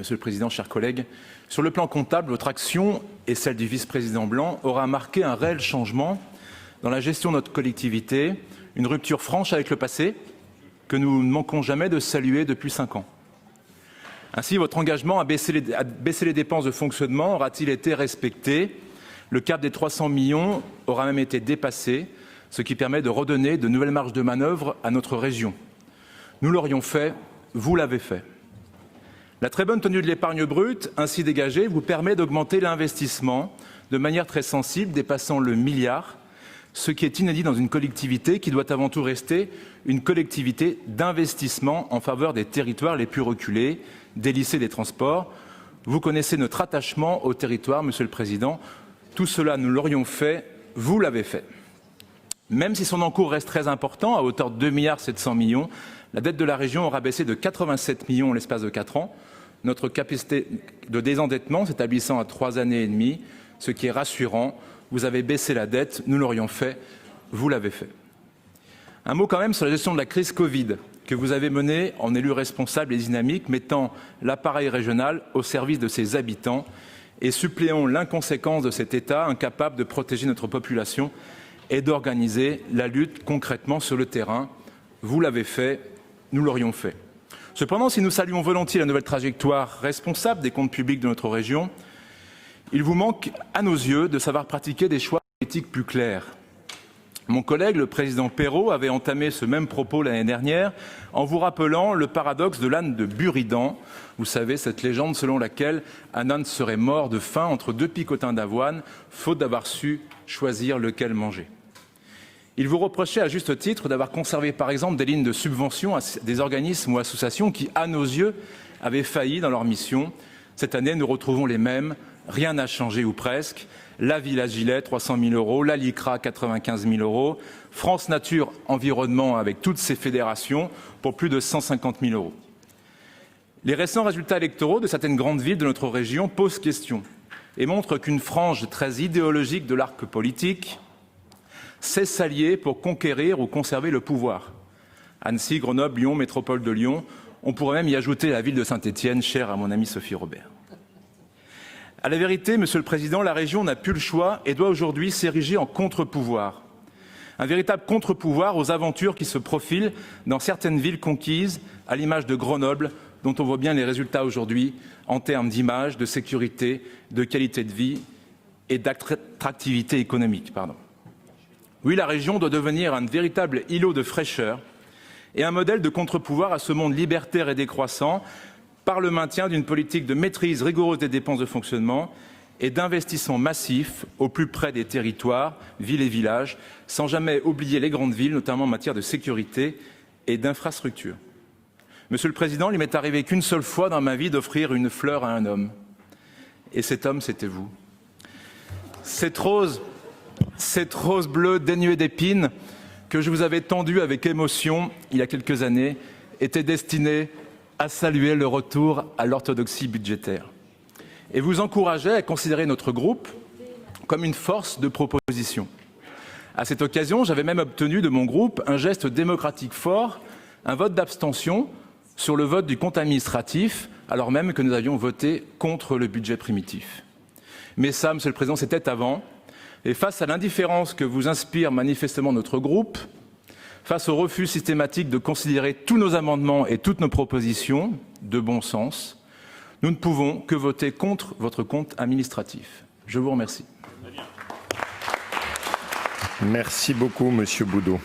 Monsieur le Président, chers collègues, sur le plan comptable, votre action et celle du vice-président Blanc aura marqué un réel changement dans la gestion de notre collectivité, une rupture franche avec le passé que nous ne manquons jamais de saluer depuis 5 ans. Ainsi, votre engagement à baisser les dépenses de fonctionnement aura-t-il été respecté? Le cap des 300 millions aura même été dépassé, ce qui permet de redonner de nouvelles marges de manœuvre à notre région. Nous l'aurions fait, vous l'avez fait. La très bonne tenue de l'épargne brute, ainsi dégagée, vous permet d'augmenter l'investissement de manière très sensible, dépassant le milliard, ce qui est inédit dans une collectivité qui doit avant tout rester une collectivité d'investissement en faveur des territoires les plus reculés, des lycées, des transports. Vous connaissez notre attachement au territoire, Monsieur le Président. Tout cela, nous l'aurions fait, vous l'avez fait. Même si son encours reste très important, à hauteur de 2,7 milliards, la dette de la région aura baissé de 87 millions en l'espace de 4 ans. Notre capacité de désendettement s'établissant à 3 années et demie, ce qui est rassurant. Vous avez baissé la dette, nous l'aurions fait, vous l'avez fait. Un mot quand même sur la gestion de la crise Covid, que vous avez menée en élu responsable et dynamique, mettant l'appareil régional au service de ses habitants et suppléant l'inconséquence de cet État incapable de protéger notre population et d'organiser la lutte concrètement sur le terrain. Vous l'avez fait, nous l'aurions fait. Cependant, si nous saluons volontiers la nouvelle trajectoire responsable des comptes publics de notre région, il vous manque, à nos yeux, de savoir pratiquer des choix politiques plus clairs. Mon collègue, le président Perrot, avait entamé ce même propos l'année dernière en vous rappelant le paradoxe de l'âne de Buridan. Vous savez, cette légende selon laquelle un âne serait mort de faim entre 2 picotins d'avoine, faute d'avoir su choisir lequel manger. Il vous reprochait à juste titre d'avoir conservé par exemple des lignes de subvention à des organismes ou associations qui, à nos yeux, avaient failli dans leur mission. Cette année, nous retrouvons les mêmes. Rien n'a changé ou presque. La Villa Gilet, 300 000 €, la LICRA, 95 000 €, France Nature Environnement avec toutes ses fédérations pour plus de 150 000 €. Les récents résultats électoraux de certaines grandes villes de notre région posent question et montrent qu'une frange très idéologique de l'arc politique sait s'allier pour conquérir ou conserver le pouvoir. Annecy, Grenoble, Lyon, métropole de Lyon, on pourrait même y ajouter la ville de Saint-Étienne, chère à mon amie Sophie Robert. À la vérité, Monsieur le Président, la région n'a plus le choix et doit aujourd'hui s'ériger en contre-pouvoir. Un véritable contre-pouvoir aux aventures qui se profilent dans certaines villes conquises, à l'image de Grenoble, dont on voit bien les résultats aujourd'hui en termes d'image, de sécurité, de qualité de vie et d'attractivité économique. Oui, la région doit devenir un véritable îlot de fraîcheur et un modèle de contre-pouvoir à ce monde libertaire et décroissant par le maintien d'une politique de maîtrise rigoureuse des dépenses de fonctionnement et d'investissement massif au plus près des territoires, villes et villages, sans jamais oublier les grandes villes, notamment en matière de sécurité et d'infrastructures. Monsieur le Président, il m'est arrivé qu'une seule fois dans ma vie d'offrir une fleur à un homme. Et cet homme, c'était vous. Cette rose bleue dénuée d'épines que je vous avais tendue avec émotion il y a quelques années était destinée à saluer le retour à l'orthodoxie budgétaire et vous encourageait à considérer notre groupe comme une force de proposition. À cette occasion, j'avais même obtenu de mon groupe un geste démocratique fort, un vote d'abstention sur le vote du compte administratif, alors même que nous avions voté contre le budget primitif. Mais ça, Monsieur le Président, c'était avant. Et face à l'indifférence que vous inspire manifestement notre groupe, face au refus systématique de considérer tous nos amendements et toutes nos propositions de bon sens, nous ne pouvons que voter contre votre compte administratif. Je vous remercie. Merci beaucoup, Monsieur Boudot.